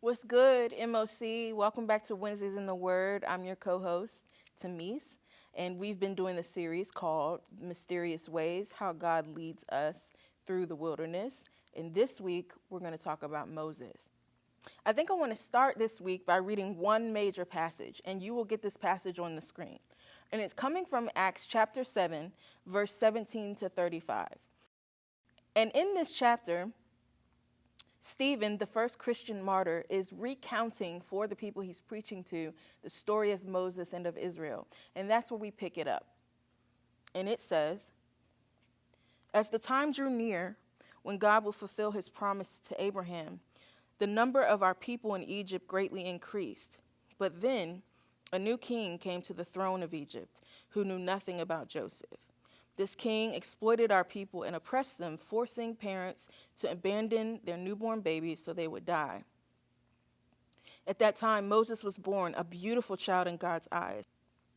What's good, MOC? Welcome back to Wednesdays in the Word. I'm your co-host, Tamise, and we've been doing the series called Mysterious Ways, How God Leads Us Through the Wilderness. And this week, we're going to talk about Moses. I think I want to start this week by reading one major passage, and you will get this passage on the screen. And it's coming from Acts chapter 7, verse 17 to 35. And in this chapter, Stephen, the first Christian martyr, is recounting for the people he's preaching to the story of Moses and of Israel. And that's where we pick it up. And it says, as the time drew near when God will fulfill his promise to Abraham, the number of our people in Egypt greatly increased. But then a new king came to the throne of Egypt who knew nothing about Joseph. This king exploited our people and oppressed them, forcing parents to abandon their newborn babies so they would die. At that time, Moses was born, a beautiful child in God's eyes.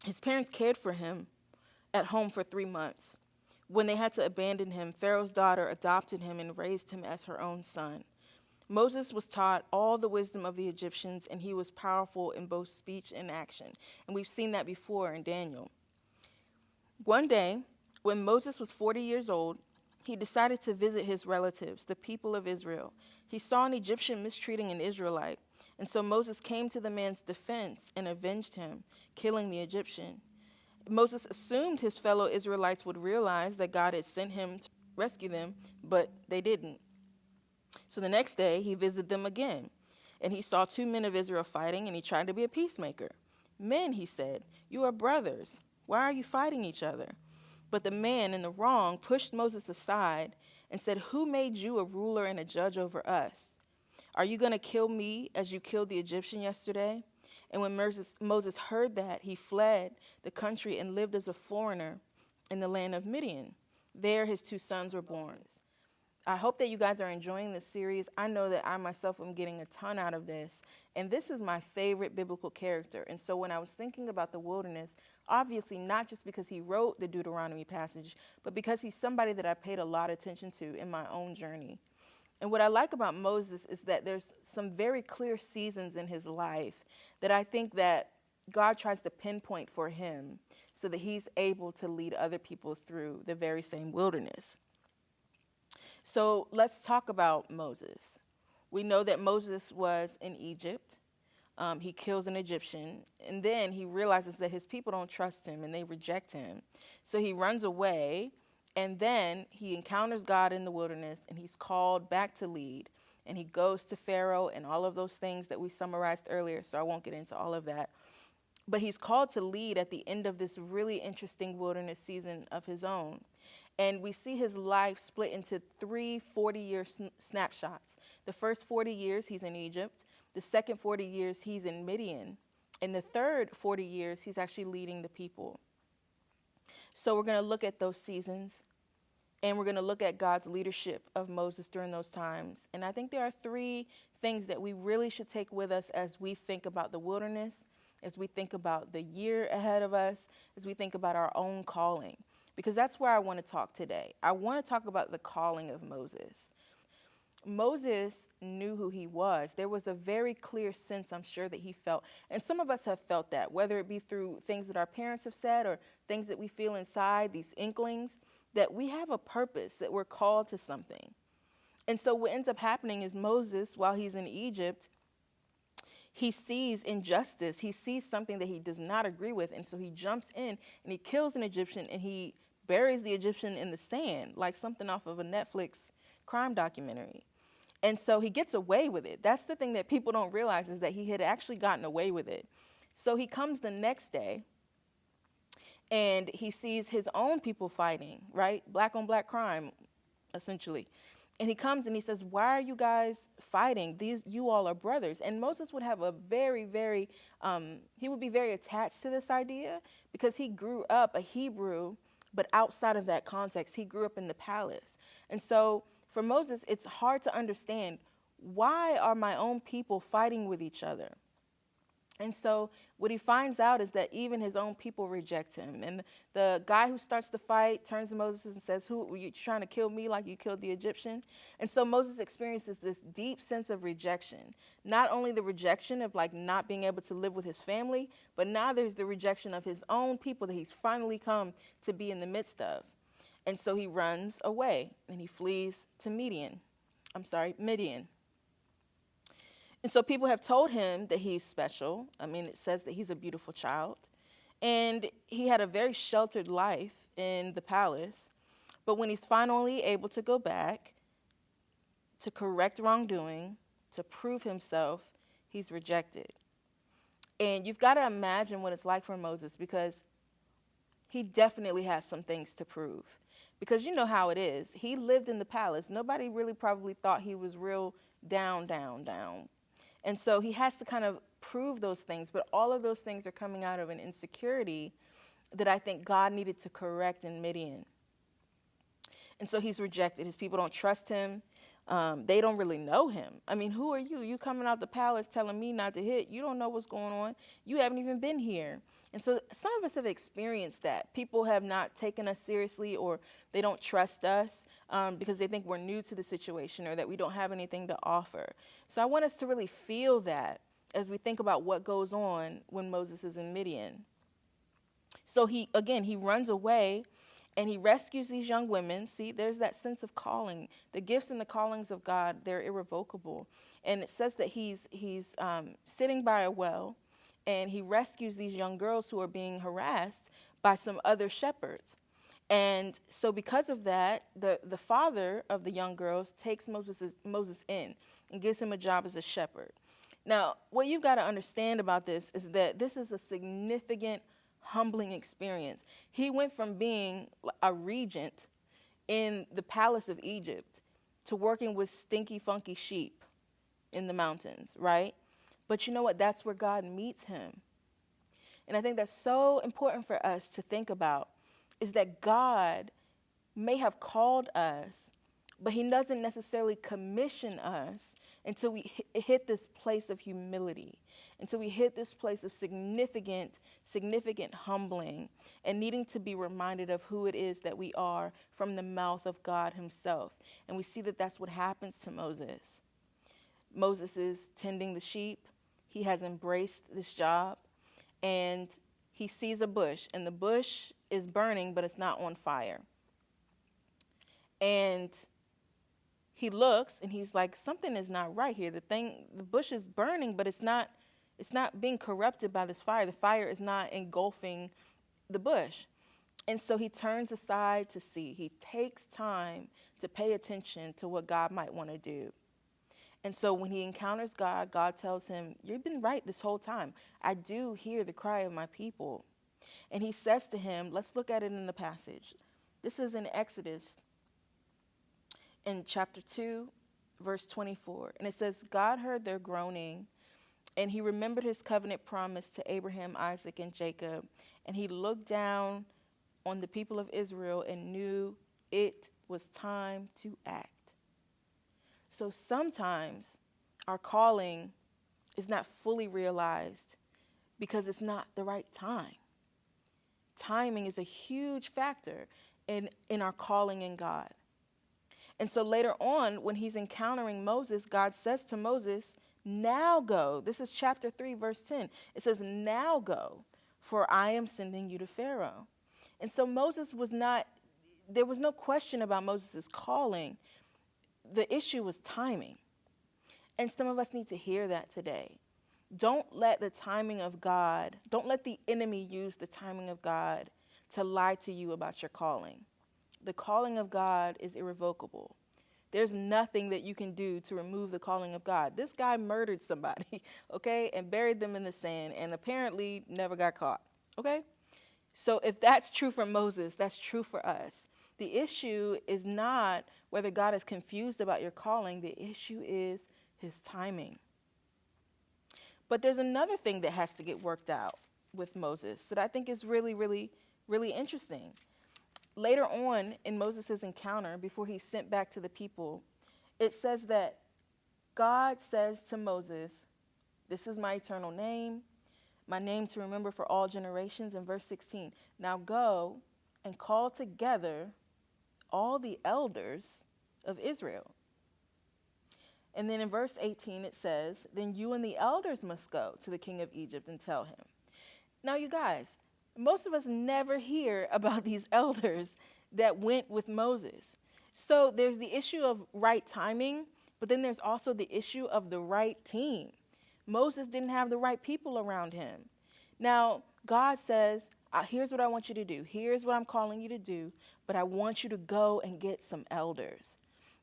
His parents cared for him at home for 3 months. When they had to abandon him, Pharaoh's daughter adopted him and raised him as her own son. Moses was taught all the wisdom of the Egyptians, and he was powerful in both speech and action. And we've seen that before in Daniel. One day, when Moses was 40 years old, he decided to visit his relatives, the people of Israel. He saw an Egyptian mistreating an Israelite, and so Moses came to the man's defense and avenged him, killing the Egyptian. Moses assumed his fellow Israelites would realize that God had sent him to rescue them, but they didn't. So the next day, he visited them again, and he saw 2 men of Israel fighting, and he tried to be a peacemaker. Men, he said, you are brothers. Why are you fighting each other? But the man in the wrong pushed Moses aside and said, who made you a ruler and a judge over us? Are you going to kill me as you killed the Egyptian yesterday? And when Moses heard that, he fled the country and lived as a foreigner in the land of Midian. There his 2 sons were born. I hope that you guys are enjoying this series. I know that I myself am getting a ton out of this. And this is my favorite biblical character. And so when I was thinking about the wilderness, obviously not just because he wrote the Deuteronomy passage, but because he's somebody that I paid a lot of attention to in my own journey. And what I like about Moses is that there's some very clear seasons in his life that I think that God tries to pinpoint for him so that he's able to lead other people through the very same wilderness. So let's talk about Moses. We know that Moses was in Egypt. He kills an Egyptian, and then he realizes that his people don't trust him and they reject him. So he runs away, and then he encounters God in the wilderness, and he's called back to lead. And he goes to Pharaoh and all of those things that we summarized earlier, so I won't get into all of that. But he's called to lead at the end of this really interesting wilderness season of his own. And we see his life split into 3 40-year snapshots. The first 40 years, he's in Egypt. The second 40 years, he's in Midian. And the third 40 years, he's actually leading the people. So we're going to look at those seasons, and we're going to look at God's leadership of Moses during those times. And I think there are 3 things that we really should take with us as we think about the wilderness, as we think about the year ahead of us, as we think about our own calling. Because that's where I want to talk today. I want to talk about the calling of Moses. Moses knew who he was. There was a very clear sense, I'm sure, that he felt. And some of us have felt that, whether it be through things that our parents have said or things that we feel inside, these inklings, that we have a purpose, that we're called to something. And so what ends up happening is Moses, while he's in Egypt, he sees injustice. He sees something that he does not agree with. And so he jumps in and he kills an Egyptian, and he buries the Egyptian in the sand, like something off of a Netflix crime documentary. And so he gets away with it. That's the thing that people don't realize, is that he had actually gotten away with it. So he comes the next day and he sees his own people fighting, right? Black on black crime, essentially. And he comes and he says, why are you guys fighting? You all are brothers. And Moses would have a he would be very attached to this idea because he grew up a Hebrew, but outside of that context, he grew up in the palace. And so for Moses, it's hard to understand, why are my own people fighting with each other? And so what he finds out is that even his own people reject him. And the guy who starts the fight turns to Moses and says, who were you trying to kill me like you killed the Egyptian? And so Moses experiences this deep sense of rejection. Not only the rejection of like not being able to live with his family, but now there's the rejection of his own people that he's finally come to be in the midst of. And so he runs away and he flees to Midian. And so people have told him that he's special. I mean, it says that he's a beautiful child. And he had a very sheltered life in the palace. But when he's finally able to go back to correct wrongdoing, to prove himself, he's rejected. And you've got to imagine what it's like for Moses, because he definitely has some things to prove. Because you know how it is. He lived in the palace. Nobody really probably thought he was real down. And so he has to kind of prove those things, but all of those things are coming out of an insecurity that I think God needed to correct in Midian. And so he's rejected. His people don't trust him. They don't really know him. I mean, who are you? You coming out the palace telling me not to hit. You don't know what's going on. You haven't even been here. And so some of us have experienced that. People have not taken us seriously, or they don't trust us because they think we're new to the situation or that we don't have anything to offer. So I want us to really feel that as we think about what goes on when Moses is in Midian. So he runs away and he rescues these young women. See, there's that sense of calling. The gifts and the callings of God, they're irrevocable. And it says that he's sitting by a well, and he rescues these young girls who are being harassed by some other shepherds. And so because of that, the father of the young girls takes Moses in and gives him a job as a shepherd. Now, what you've got to understand about this is that this is a significant, humbling experience. He went from being a regent in the palace of Egypt to working with stinky, funky sheep in the mountains, right? But you know what? That's where God meets him. And I think that's so important for us to think about, is that God may have called us, but he doesn't necessarily commission us until we hit this place of humility, until we hit this place of significant humbling and needing to be reminded of who it is that we are from the mouth of God himself. And we see that that's what happens to Moses. Moses is tending the sheep. He has embraced this job, and he sees a bush, and the bush is burning, but it's not on fire. And he looks and he's like, something is not right here. The bush is burning, but it's not being corrupted by this fire. The fire is not engulfing the bush. And so he turns aside to see. He takes time to pay attention to what God might want to do. And so when he encounters God, God tells him, you've been right this whole time. I do hear the cry of my people. And he says to him, let's look at it in the passage. This is in Exodus in chapter 2, verse 24. And it says, God heard their groaning, and he remembered his covenant promise to Abraham, Isaac, and Jacob. And he looked down on the people of Israel and knew it was time to act. So sometimes our calling is not fully realized because it's not the right time. Timing is a huge factor in our calling in God. And so later on, when he's encountering Moses, God says to Moses, now go. This is chapter 3, verse 10. It says, now go, for I am sending you to Pharaoh. And so there was no question about Moses' calling. The issue was timing. And some of us need to hear that today. Don't let the timing of God, don't let the enemy use the timing of God to lie to you about your calling. The calling of God is irrevocable. There's nothing that you can do to remove the calling of God. This guy murdered somebody, okay, and buried them in the sand, and apparently never got caught, okay? So if that's true for Moses, that's true for us. The issue is not whether God is confused about your calling, the issue is his timing. But there's another thing that has to get worked out with Moses that I think is really, really, really interesting. Later on in Moses' encounter, before he's sent back to the people, it says that God says to Moses, "This is my eternal name, my name to remember for all generations." In verse 16, "Now go and call together all the elders of Israel." And then in verse 18, it says, "Then you and the elders must go to the king of Egypt and tell him." Now, you guys, most of us never hear about these elders that went with Moses. So there's the issue of right timing, but then there's also the issue of the right team. Moses didn't have the right people around him. Now, God says, here's what I want you to do. Here's what I'm calling you to do, but I want you to go and get some elders.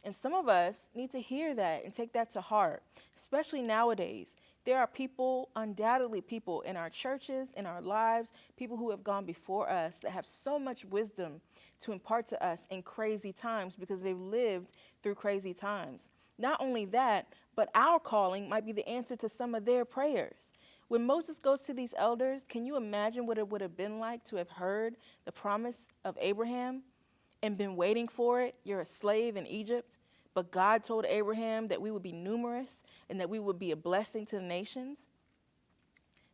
And some of us need to hear that and take that to heart, especially nowadays. There are people, undoubtedly people in our churches, in our lives, people who have gone before us that have so much wisdom to impart to us in crazy times because they've lived through crazy times. Not only that, but our calling might be the answer to some of their prayers. When Moses goes to these elders, can you imagine what it would have been like to have heard the promise of Abraham and been waiting for it? You're a slave in Egypt, but God told Abraham that we would be numerous and that we would be a blessing to the nations.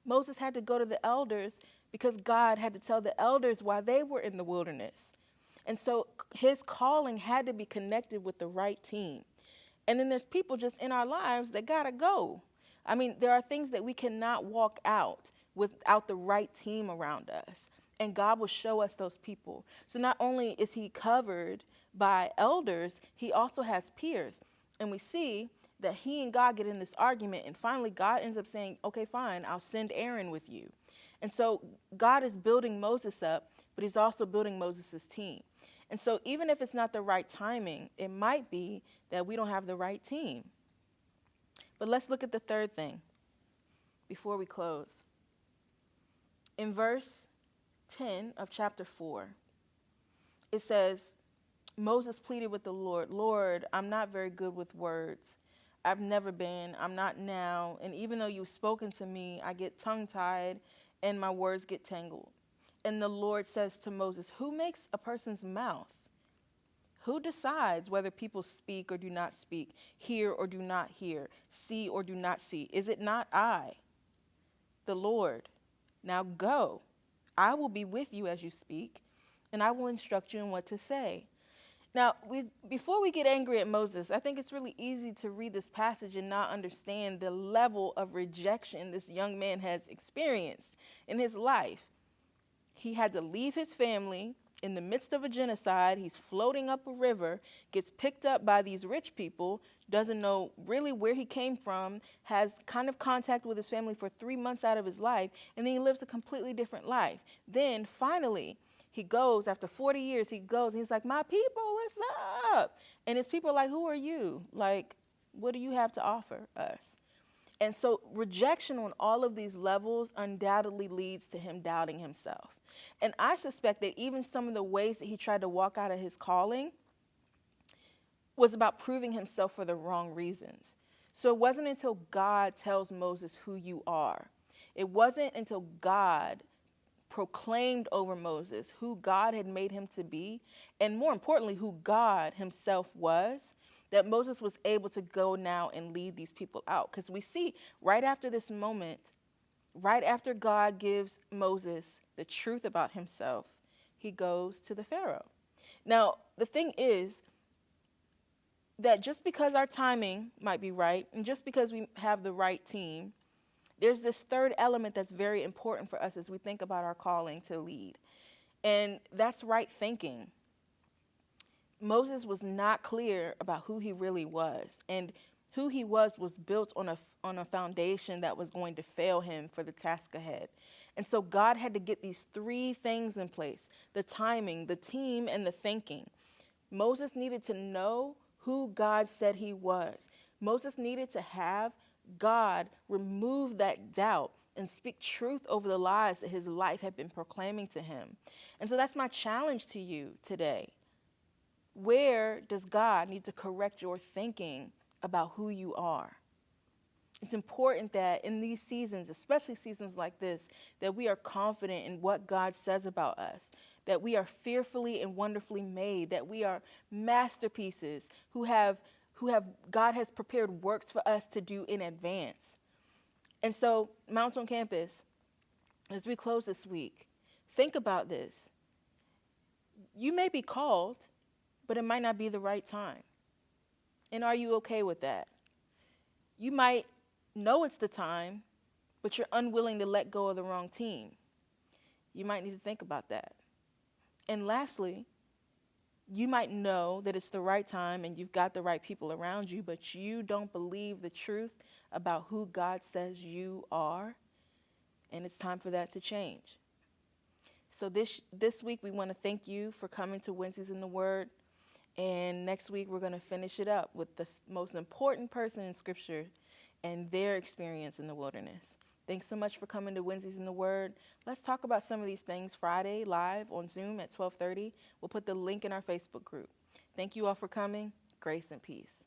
Moses had to go to the elders because God had to tell the elders why they were in the wilderness. And so his calling had to be connected with the right team. And then there's people just in our lives that gotta go. I mean, there are things that we cannot walk out without the right team around us. And God will show us those people. So not only is he covered by elders, he also has peers. And we see that he and God get in this argument. And finally, God ends up saying, okay, fine, I'll send Aaron with you. And so God is building Moses up, but he's also building Moses' team. And so even if it's not the right timing, it might be that we don't have the right team. But let's look at the third thing before we close. In verse 10 of chapter 4, it says, Moses pleaded with the Lord, "Lord, I'm not very good with words. I've never been, I'm not now. And even though you've spoken to me, I get tongue-tied and my words get tangled." And the Lord says to Moses, "Who makes a person's mouth? Who decides whether people speak or do not speak, hear or do not hear, see or do not see? Is it not I, the Lord? Now go. I will be with you as you speak, and I will instruct you in what to say." Now, before we get angry at Moses, I think it's really easy to read this passage and not understand the level of rejection this young man has experienced in his life. He had to leave his family in the midst of a genocide. He's floating up a river, gets picked up by these rich people, doesn't know really where he came from, has kind of contact with his family for 3 months out of his life, and then he lives a completely different life. Then finally, he goes, after 40 years, he goes, and he's like, "My people, what's up?" And his people are like, "Who are you? Like, what do you have to offer us?" And so rejection on all of these levels undoubtedly leads to him doubting himself. And I suspect that even some of the ways that he tried to walk out of his calling was about proving himself for the wrong reasons. So it wasn't until God tells Moses who you are. It wasn't until God proclaimed over Moses who God had made him to be, and more importantly, who God himself was, that Moses was able to go now and lead these people out. Because we see right after this moment, right after God gives Moses the truth about himself, he goes to the Pharaoh. Now, the thing is that just because our timing might be right, and just because we have the right team, there's this third element that's very important for us as we think about our calling to lead. And that's right thinking. Moses was not clear about who he really was. And who he was built on a foundation that was going to fail him for the task ahead. And so God had to get these three things in place: the timing, the team, and the thinking. Moses needed to know who God said he was. Moses needed to have God remove that doubt and speak truth over the lies that his life had been proclaiming to him. And so that's my challenge to you today. Where does God need to correct your thinking about who you are? It's important that in these seasons, especially seasons like this, that we are confident in what God says about us, that we are fearfully and wonderfully made, that we are masterpieces who have God has prepared works for us to do in advance. And so, Mount on Campus, as we close this week, think about this. You may be called, but it might not be the right time. And are you okay with that? You might know it's the time, but you're unwilling to let go of the wrong team. You might need to think about that. And lastly, you might know that it's the right time and you've got the right people around you, but you don't believe the truth about who God says you are, and it's time for that to change. So this week, we want to thank you for coming to Wednesdays in the Word. And next week, we're going to finish it up with the most important person in Scripture and their experience in the wilderness. Thanks so much for coming to Wednesdays in the Word. Let's talk about some of these things Friday live on Zoom at 12:30. We'll put the link in our Facebook group. Thank you all for coming. Grace and peace.